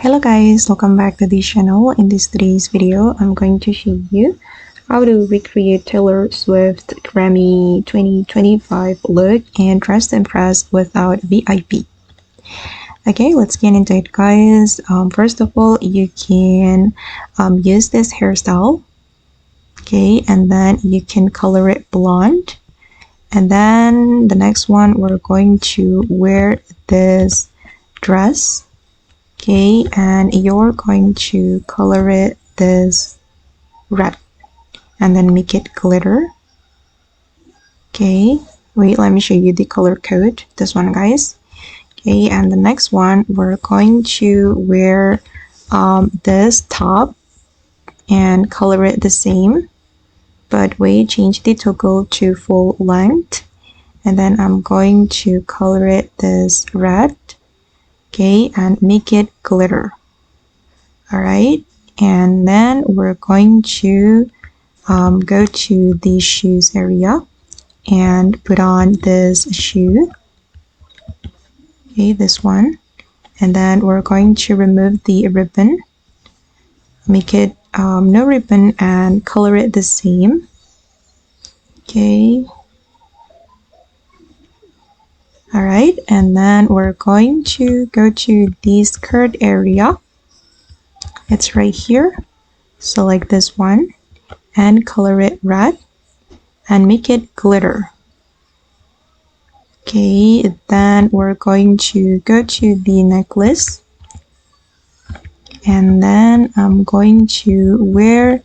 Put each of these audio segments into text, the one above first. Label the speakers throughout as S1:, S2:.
S1: Hello guys, welcome back to the channel. In today's video, I'm going to show you how to recreate Taylor Swift Grammy 2025 look and dress to impress without VIP. Okay, let's get into it guys. First of all, you can use this hairstyle. Okay, and then you can color it blonde. And then the next one, we're going to wear this dress. Okay, and you're going to color it this red and then make it glitter. Okay, wait, let me show you the color code. This one guys. Okay, and the next one, we're going to wear this top and color it the same, but wait, change the toggle to full length, and then I'm going to color it this red. Okay, and make it glitter. All right, and then we're going to go to the shoes area and put on this shoe. Okay, this one, and then we're going to remove the ribbon, make it no ribbon, and color it the same. Okay. All right, and then we're going to go to the skirt area. It's right here. Select this one and color it red and make it glitter. Okay, then we're going to go to the necklace, and then I'm going to wear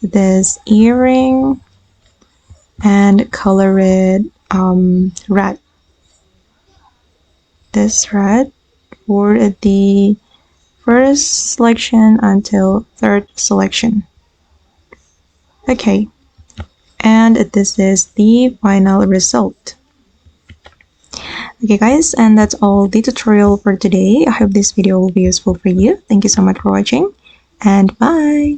S1: this earring and color it red. This red for the first selection until third selection. Okay, and this is the final result. Okay guys, and that's all the tutorial for today. I hope this video will be useful for you. Thank you so much for watching, and bye.